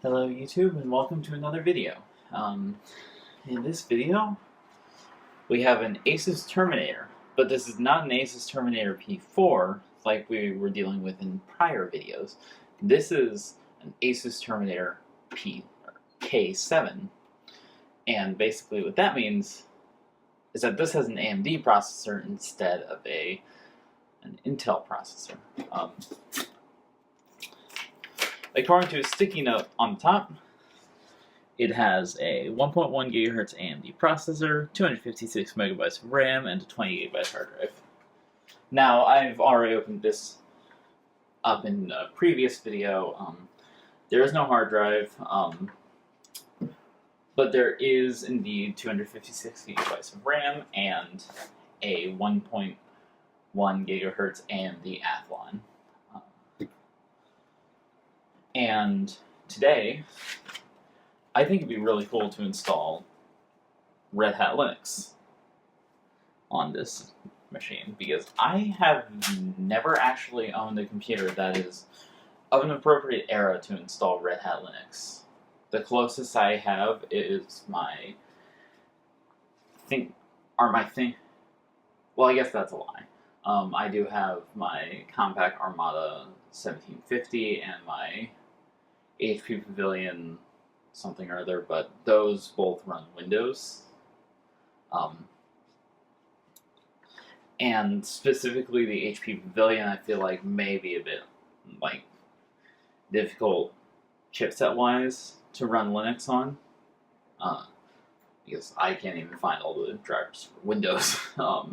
Hello YouTube and welcome to another video. In this video we have an ASUS Terminator, but this is not an ASUS Terminator P4 like we were dealing with in prior videos. This is an ASUS Terminator K7, and basically what that means is that this has an AMD processor instead of an Intel processor. According to a sticky note on the top, it has a 1.1 GHz AMD processor, 256 megabytes of RAM, and a 20 GB hard drive. Now, I've already opened this up in a previous video. There is no hard drive, but there is indeed 256 gigabytes of RAM and a 1.1 GHz AMD Athlon. And today, I think it'd be really cool to install Red Hat Linux on this machine, because I have never actually owned a computer that is of an appropriate era to install Red Hat Linux. The closest I have is my well, I guess that's a lie. I do have my Compact Armada 1750 and my HP Pavilion something or other, but those both run Windows. And specifically the HP Pavilion, I feel like may be a bit difficult chipset-wise to run Linux on, because I can't even find all the drivers for Windows. I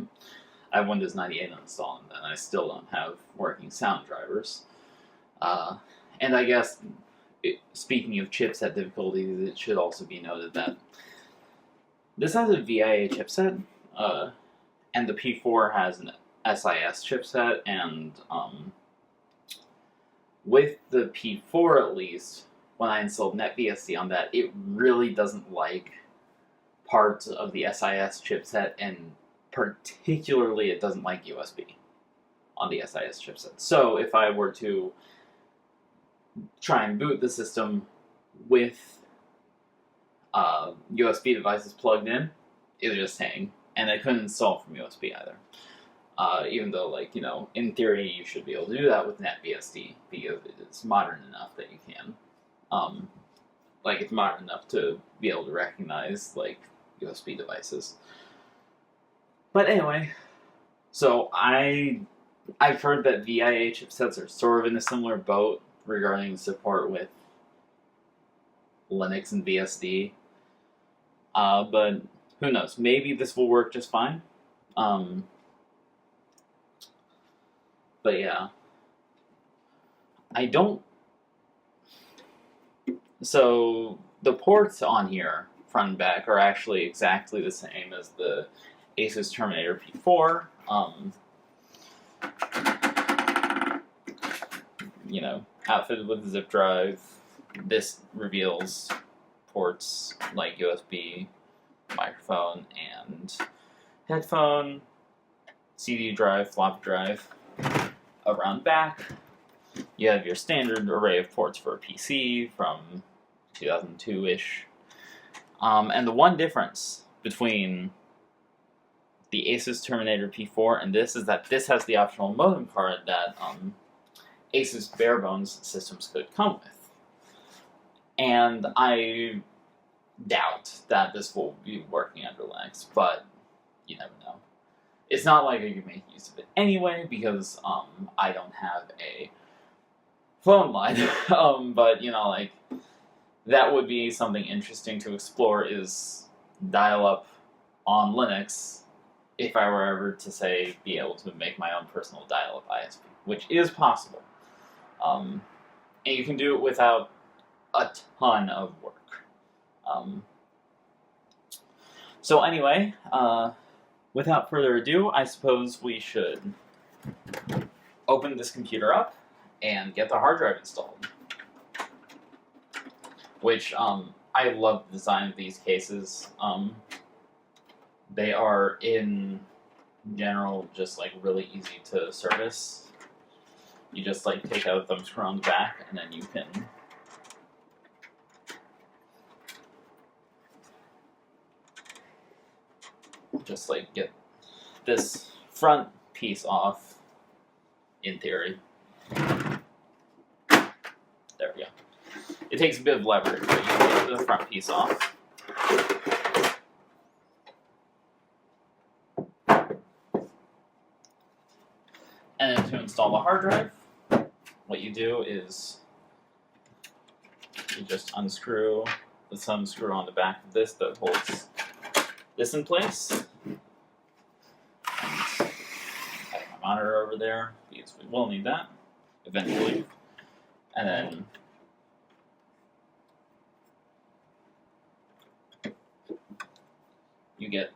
have Windows 98 installed, and I still don't have working sound drivers. And I guess, speaking of chipset difficulties, it should also be noted that this has a VIA chipset, and the P4 has an SIS chipset, and with the P4 at least, when I installed NetBSD on that, it really doesn't like parts of the SIS chipset, and particularly it doesn't like USB on the SIS chipset. So if I were to try and boot the system with USB devices plugged in, it would just hang, and I couldn't install from USB either. Even though, in theory, you should be able to do that with NetBSD, because it's modern enough that you can. It's modern enough to be able to recognize, USB devices. But anyway, so I've heard that VIA chipsets are sort of in a similar boat regarding support with Linux and BSD. But who knows? Maybe this will work just fine. But yeah. So the ports on here, front and back, are actually exactly the same as the ASUS Terminator P4. Outfitted with a zip drive. This reveals ports like USB, microphone, and headphone, CD drive, floppy drive. Around back, you have your standard array of ports for a PC from 2002-ish. And the one difference between the ASUS Terminator P4 and this is that this has the optional modem card that ASUS bare-bones systems could come with. And I doubt that this will be working under Linux, but you never know. It's not like I can make use of it anyway, because I don't have a phone line. But, that would be something interesting to explore, is dial-up on Linux, if I were ever to, say, be able to make my own personal dial-up ISP, which is possible. And you can do it without a ton of work. So anyway, without further ado, I suppose we should open this computer up and get the hard drive installed. Which, I love the design of these cases. They are, in general, just, really easy to service. You just take out a thumb screw on the back, and then you can just like get this front piece off, in theory. There we go. It takes a bit of leverage, but you can get the front piece off. And then to install the hard drive, what you do is you just unscrew the thumb screw on the back of this that holds this in place. And I have my monitor over there because we will need that eventually. And then you get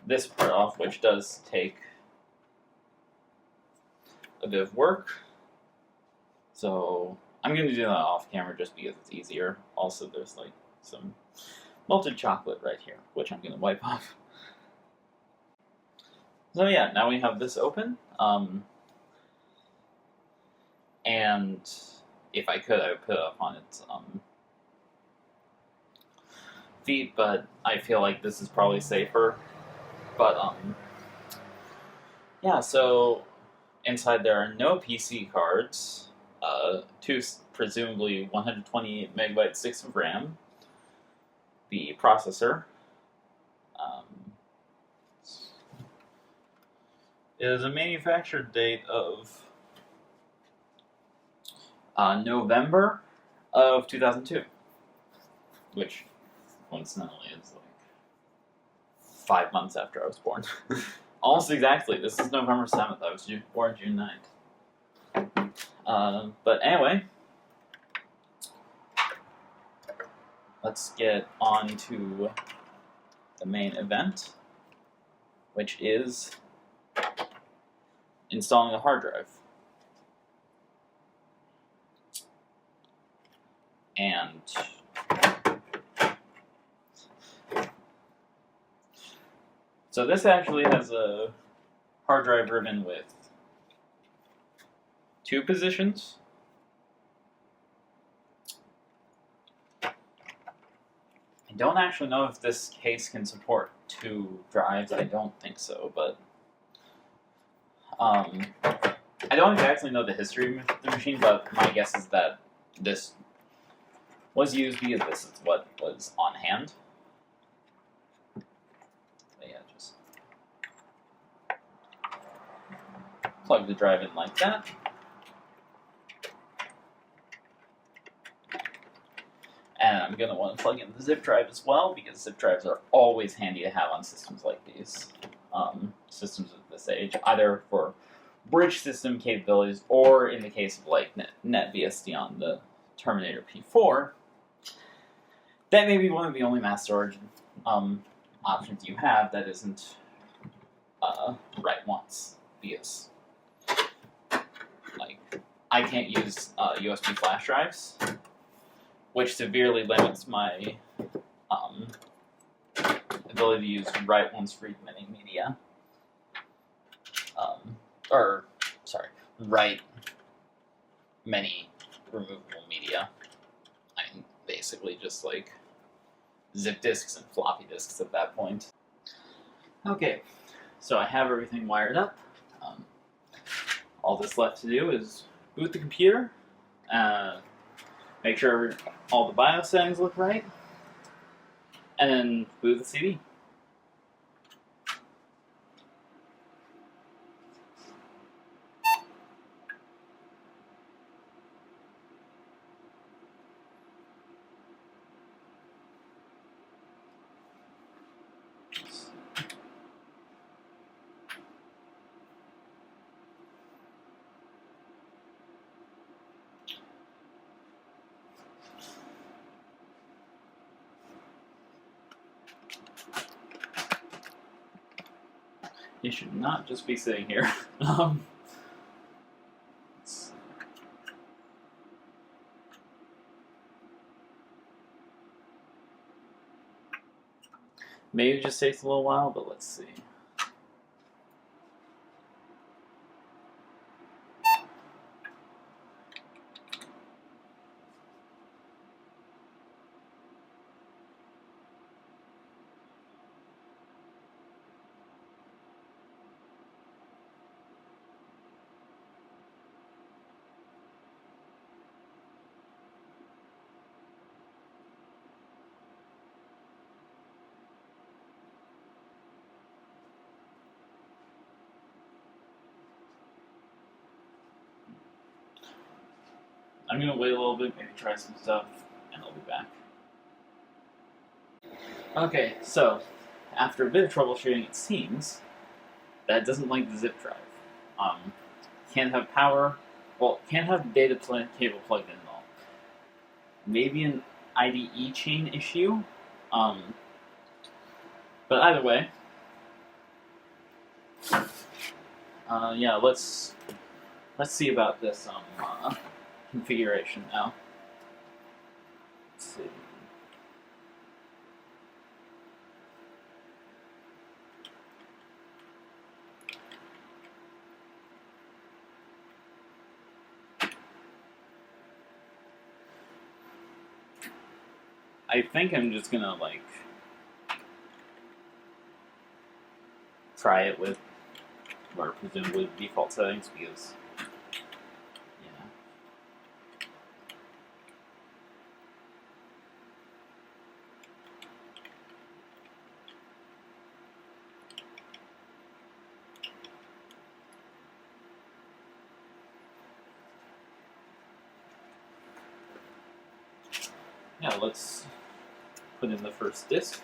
this part off, which does take a bit of work. So I'm going to do that off camera just because it's easier. Also, there's like some melted chocolate right here, which I'm going to wipe off. So yeah, now we have this open. And if I could, I would put it up on its feet, but I feel like this is probably safer. But yeah, so inside there are no PC cards, two presumably 128 megabyte sticks of RAM, the processor. It is a manufactured date of November of 2002, which coincidentally is like 5 months after I was born. Almost exactly. This is November 7th. I was born June 9th. But anyway, let's get on to the main event, which is installing a hard drive. And so this actually has a hard drive ribbon with 2 positions. I don't actually know if this case can support 2 drives. I don't think so, but I don't exactly know the history of the machine, but my guess is that this was used because this is what was on hand. So yeah, just plug the drive in like that. And I'm going to want to plug in the zip drive as well, because zip drives are always handy to have on systems like these. Systems of this age, either for bridge system capabilities, or in the case of like NetBSD on the Terminator P4, that may be one of the only mass storage options you have that isn't write once, because like I can't use USB flash drives, which severely limits my ability to use write once read many media. Write many removable media. I'm basically just like zip disks and floppy disks at that point. Okay, so I have everything wired up. All that's left to do is boot the computer, make sure all the BIOS settings look right, and then boot the CD. You should not just be sitting here. Maybe it just takes a little while, but let's see. I'm gonna wait a little bit, maybe try some stuff, and I'll be back. Okay, so after a bit of troubleshooting, it seems that it doesn't like the zip drive. Can't have power. Well, can't have data cable plugged in at all. Maybe an IDE chain issue. But either way, yeah, let's see about this configuration now. Let's see. I think I'm just gonna like try it with what are presumably default settings because yeah, let's put in the first disk.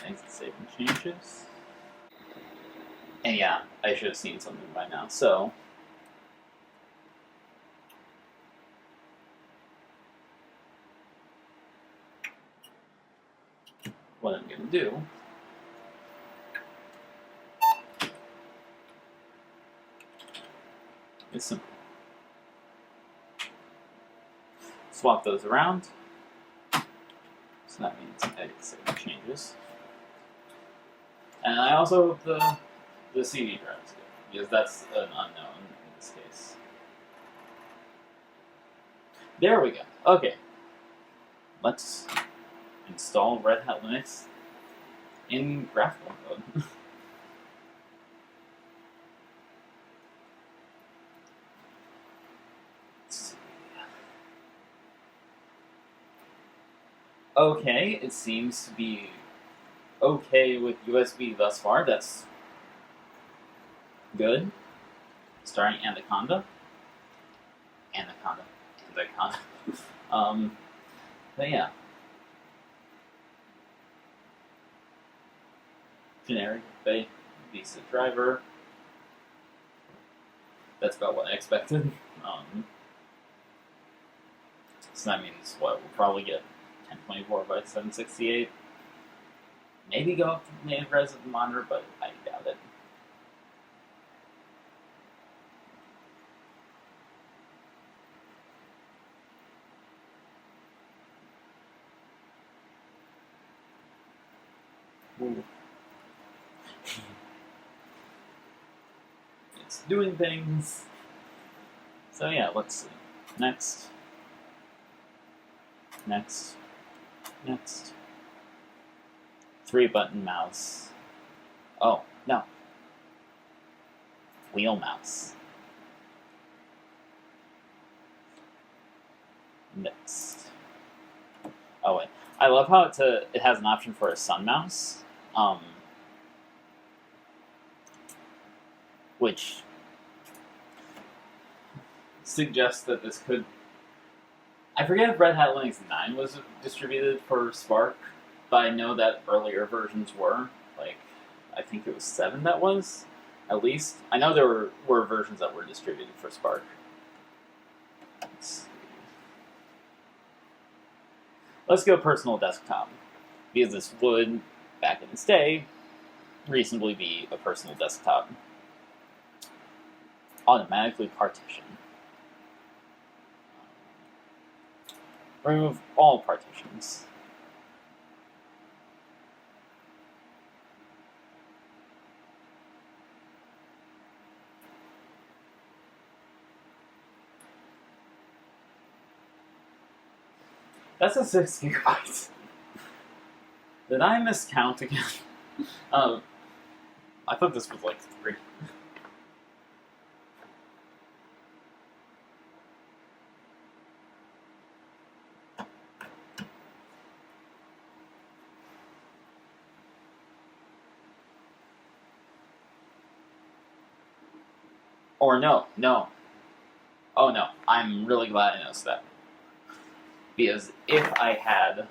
Exit save and changes. And yeah, I should have seen something by now. So what I'm gonna do is simple. Swap those around. So that means edit save changes. And I also hope the CD drive is good, because that's an unknown in this case. There we go. Okay. Let's install Red Hat Linux in graphical mode. Okay, it seems to be okay with USB thus far. That's good. Starting Anaconda. But yeah. Generic Visa driver. That's about what I expected. So that means what we'll probably get 1024 by 768. Maybe go up to native res of the monitor, but I doubt it. Ooh. It's doing things. So yeah, let's see. Next. 3-button mouse. Oh, no. Wheel mouse. Next. Oh wait. I love how it has an option for a sun mouse. Which suggests that this could... I forget if Red Hat Linux 9 was distributed for Spark, but I know that earlier versions were. Like, I think it was 7 that was, at least. I know there were versions that were distributed for Spark. Let's go personal desktop, because this would, back in its day, reasonably be a personal desktop. Automatically partition. Remove all partitions. That's a 6 gigabytes. Did I miscount again? I thought this was like 3. Or no. Oh no, I'm really glad I noticed that. Because if I had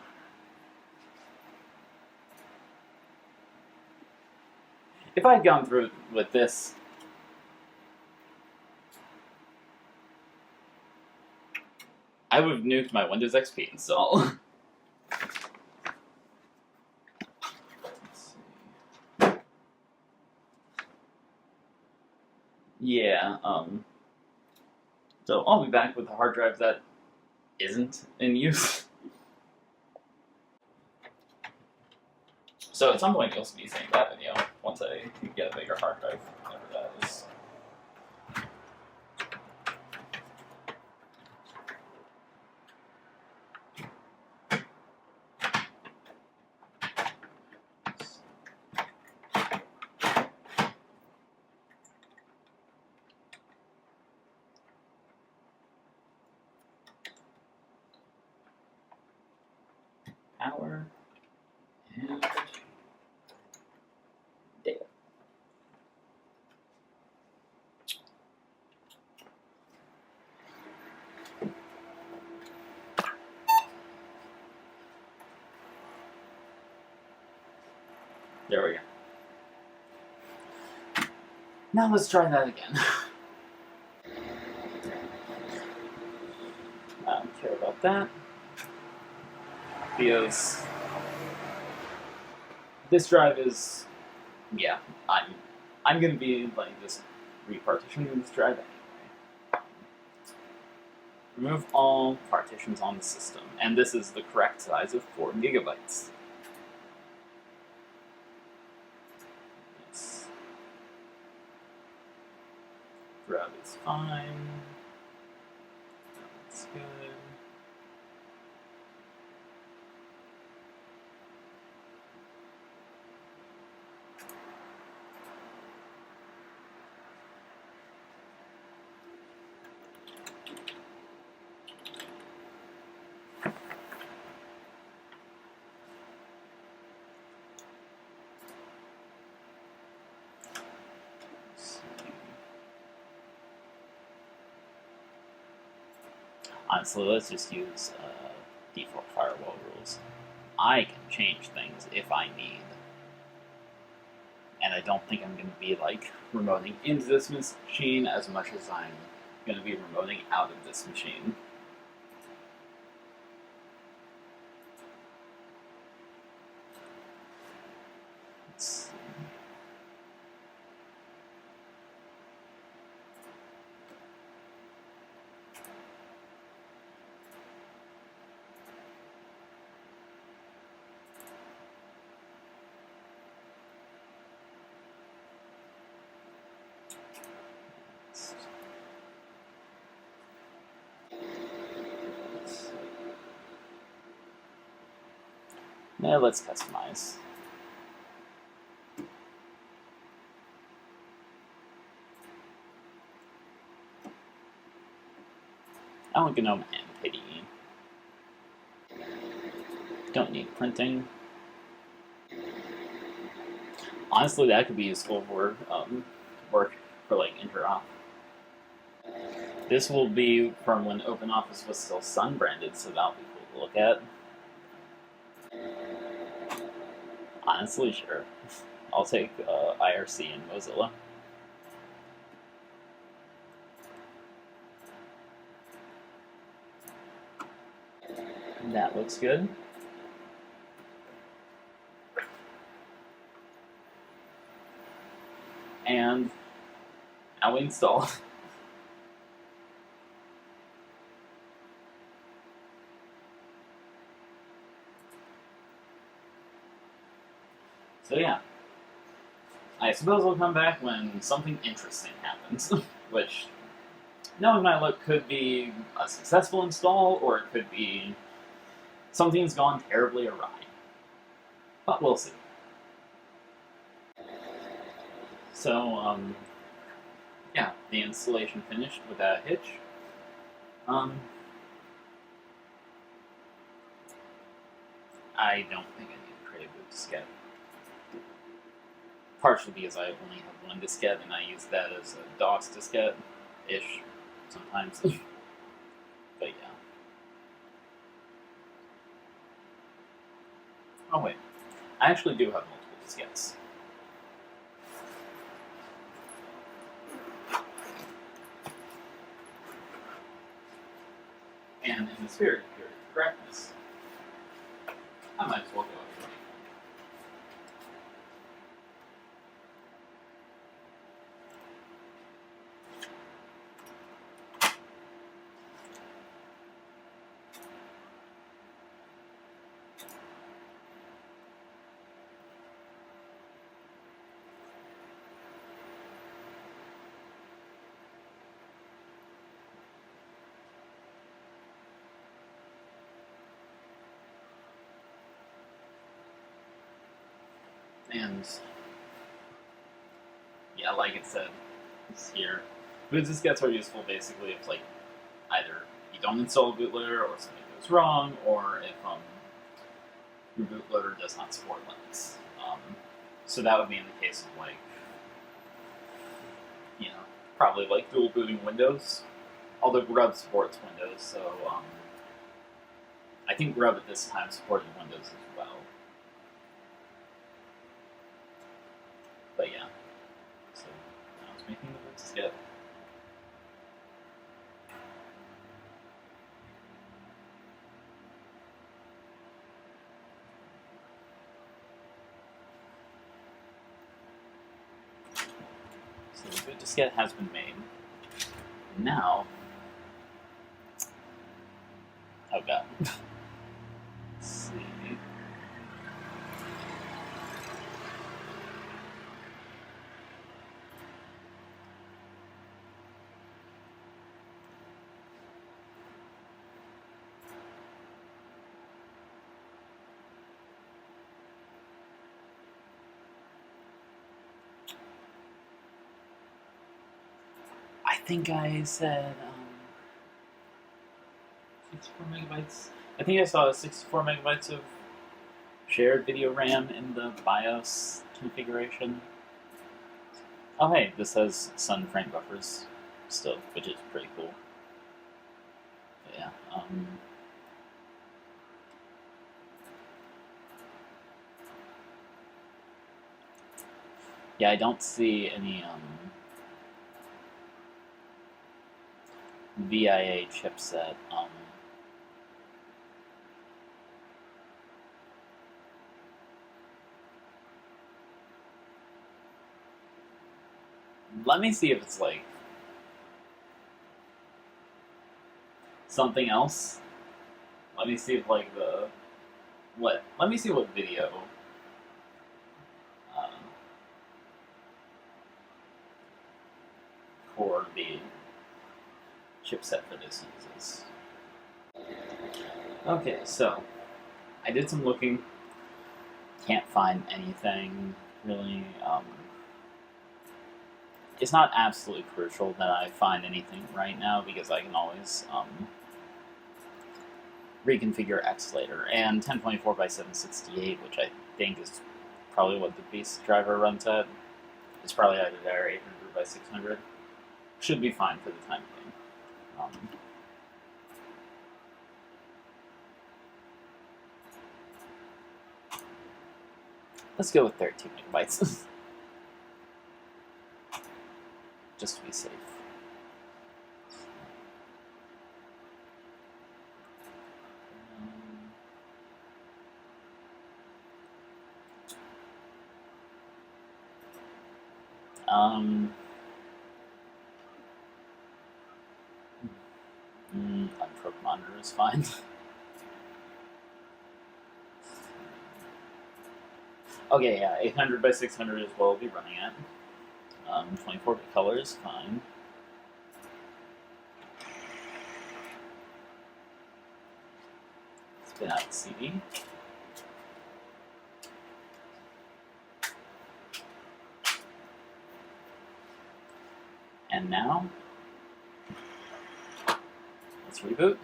gone through with this, I would have nuked my Windows XP install. Let's see. Yeah, so I'll be back with a hard drive that isn't in use. So at some point you'll be seeing that video once I get a bigger hard drive, whatever that is. Power and data. There we go. Now let's try that again. I don't care about that. Because this drive is, yeah, I'm gonna be like just repartitioning this drive anyway. Remove all partitions on the system, and this is the correct size of 4 gigabytes. Yes. Drive is fine. That's good. Honestly, let's just use default firewall rules. I can change things if I need. And I don't think I'm going to be like remoting into this machine as much as I'm going to be remoting out of this machine. Let's see. Now let's customize. I want GNOME and KDE. Don't need printing. Honestly, that could be useful for work for like interop. This will be from when OpenOffice was still Sun branded, so that'll be cool to look at. Honestly, sure. I'll take IRC and Mozilla. That looks good. And now we install. So yeah, I suppose I'll come back when something interesting happens, which, knowing my luck, could be a successful install, or it could be something's gone terribly awry. But we'll see. So, yeah, the installation finished without a hitch. I don't think I need to create a boot diskette. partially because I only have one diskette and I use that as a DOS diskette-ish sometimes. But yeah. Oh wait, I actually do have multiple diskettes. And in the spirit of pure correctness, I might as well go ahead. And yeah, like it said here, boot diskettes are useful basically if like either you don't install a bootloader or something goes wrong, or if your bootloader does not support Linux. So that would be in the case of like, you know, probably like dual booting Windows. Although Grub supports Windows, so I think Grub at this time supported Windows as well. But yeah, so I was making the boot diskette. So the boot diskette has been made. Now, oh god. Let's see. I think I said 64 megabytes. I think I saw 64 megabytes of shared video RAM in the BIOS configuration. Oh hey, this has Sun frame buffers still, which is pretty cool. But yeah. Yeah, I don't see any VIA chipset. Let me see if it's like something else. Let me see if like let me see what video core the chipset for this uses. Okay, so I did some looking. Can't find anything really. It's not absolutely crucial that I find anything right now because I can always reconfigure X later. And 1024 by 768, which I think is probably what the Beast driver runs at, it's probably either there or 800 by 600. Should be fine for the time being. Let's go with 13 megabytes. Just to be safe. Unprobe monitor is fine. Okay, yeah, 800 by 600 is what we'll be running at. 24-bit color is fine. Spin out the CD. And now, let's reboot.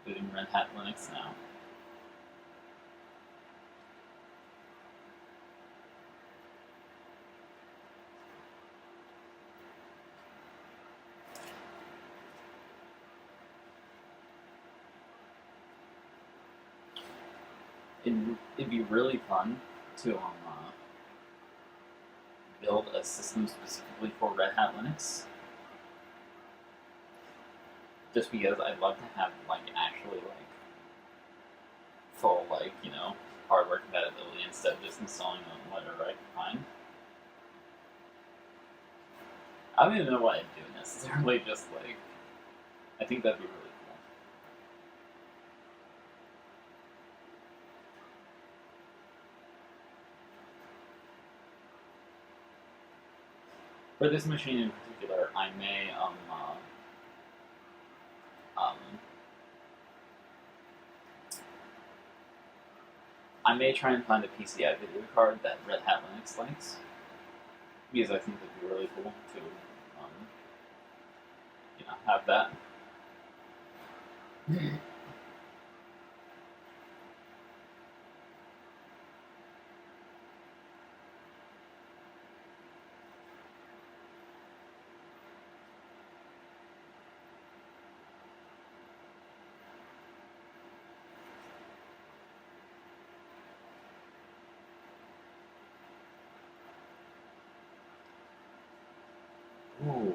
including Red Hat Linux now. It'd be really fun to build a system specifically for Red Hat Linux. Just because I'd love to have actually full hardware compatibility instead of just installing on whatever I can find. I don't even know what I'd do necessarily, just I think that'd be really cool. For this machine in particular, I may I may try and find a PCI video card that Red Hat Linux likes, because I think it'd be really cool to have that. Ooh.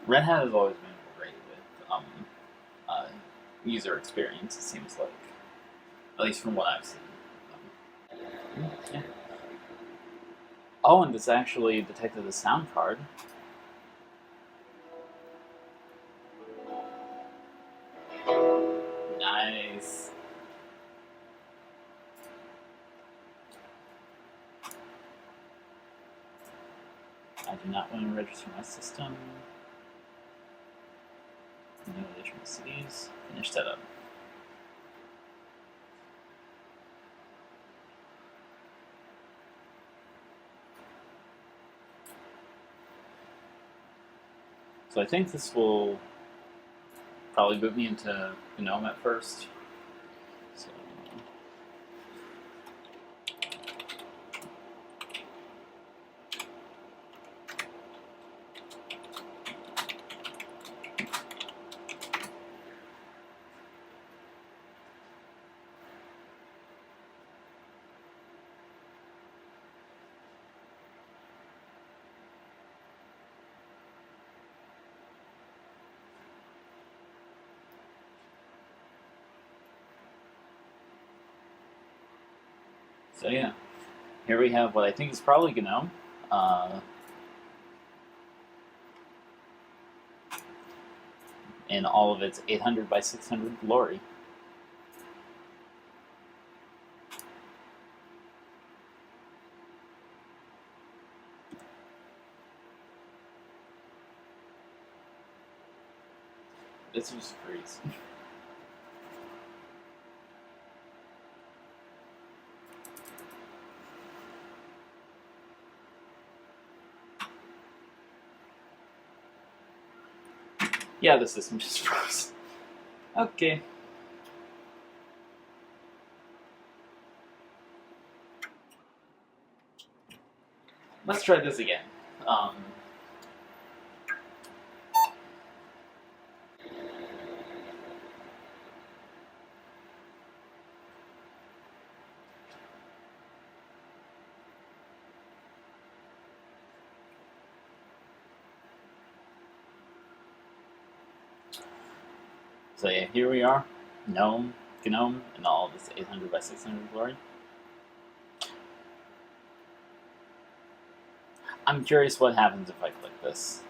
Red Hat has always been great with user experience, it seems like. At least from what I've seen. Yeah. Oh, and this actually detected the sound card. Nice. I do not want to register my system. No additional cities. Finish setup. So I think this will probably boot me into GNOME at first. So yeah, here we have what I think is probably GNOME. In all of its 800 by 600 glory. This was freeze. Yeah, the system just froze. Okay. Let's try this again. So yeah, here we are, GNOME, and all this 800 by 600 glory. I'm curious what happens if I click this.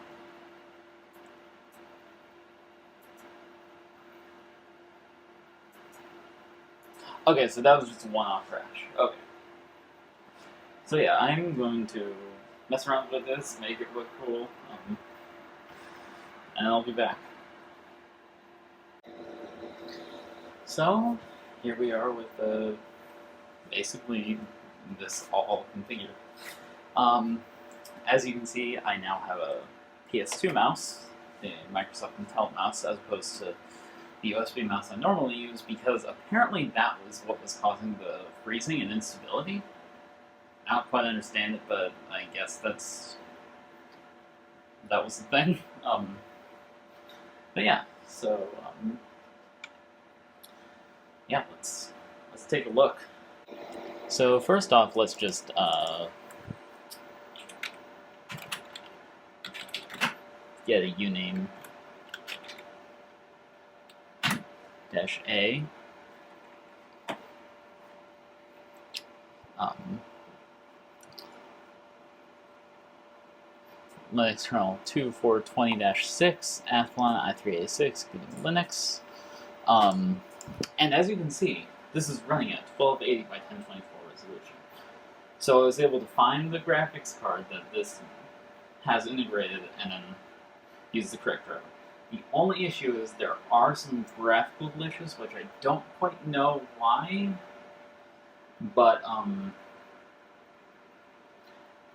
Okay, so that was just a one-off crash. Okay. So yeah, I'm going to mess around with this, make it look cool, and I'll be back. So, here we are with basically this all configured. As you can see, I now have a PS2 mouse, a Microsoft Intel mouse, as opposed to the USB mouse I normally use, because apparently that was what was causing the freezing and instability. I don't quite understand it, but I guess that was the thing. But yeah, so yeah, let's take a look. So first off, let's just get a uname -a. Linux kernel 2420-6, Athlon i386, getting Linux. And as you can see, this is running at 1280 by 1024 resolution. So I was able to find the graphics card that this has integrated and then use the correct driver. The only issue is there are some graphical glitches, which I don't quite know why, but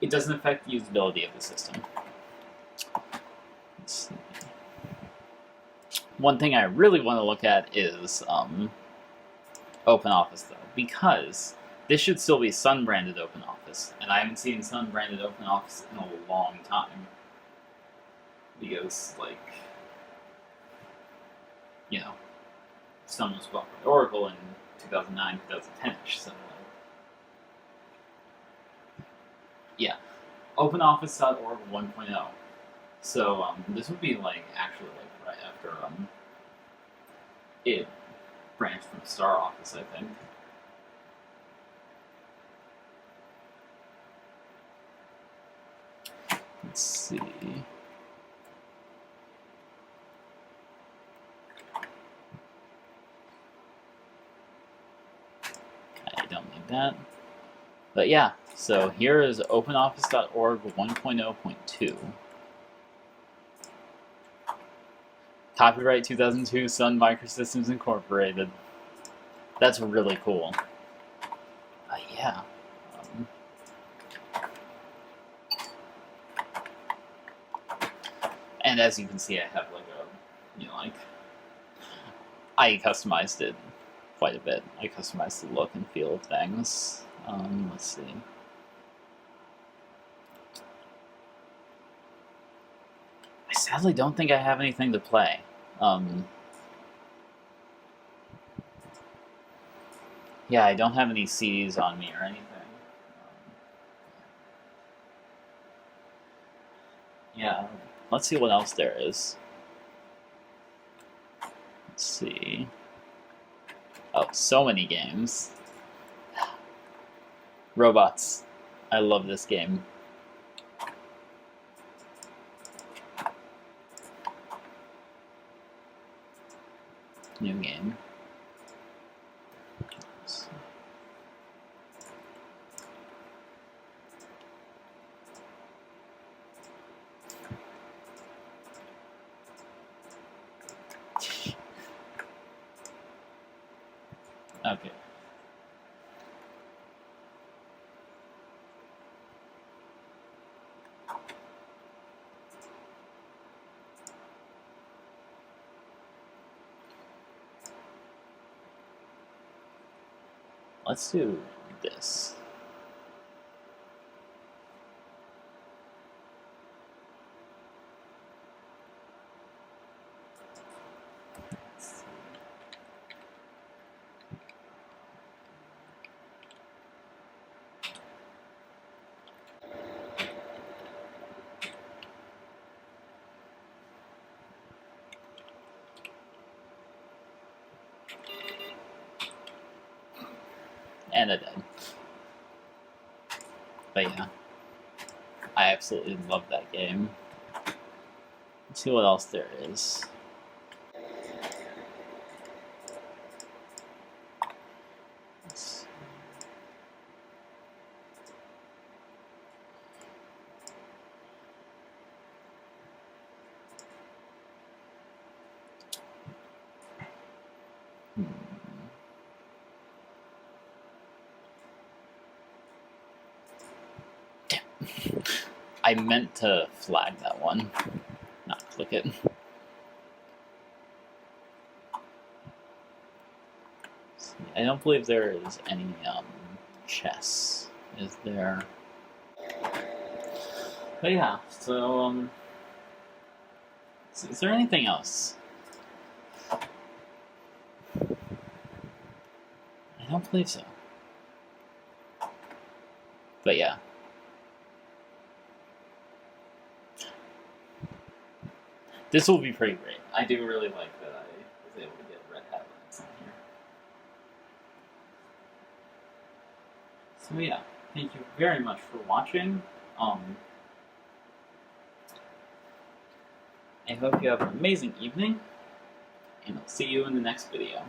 it doesn't affect the usability of the system. Let's see. One thing I really want to look at is OpenOffice, though, because this should still be Sun-branded OpenOffice, and I haven't seen Sun-branded OpenOffice in a long time. Because, like, you know, Sun was bought by Oracle in 2009, 2010-ish, so, like, yeah. OpenOffice.org 1.0. So, this would be, like, actually, like, right after, it branched from StarOffice, I think. Let's see. I don't need that. But yeah, so here is OpenOffice.org 1.0.2. Copyright 2002, Sun Microsystems Incorporated. That's really cool. Yeah. And as you can see, I have like a, like, I customized it quite a bit. I customized the look and feel of things. Let's see. I sadly don't think I have anything to play. Yeah, I don't have any CDs on me or anything. Yeah, let's see what else there is. Let's see. Oh, so many games. Robots. I love this game. New game. Okay. Let's do this. And I did. But yeah, I absolutely love that game. Let's see what else there is. I meant to flag that one, not click it. I don't believe there is any chess. Is there? But yeah, so is there anything else? I don't believe so. But yeah. This will be pretty great. I do really like that I was able to get Red Hat Linux on here. So yeah, thank you very much for watching. I hope you have an amazing evening, and I'll see you in the next video.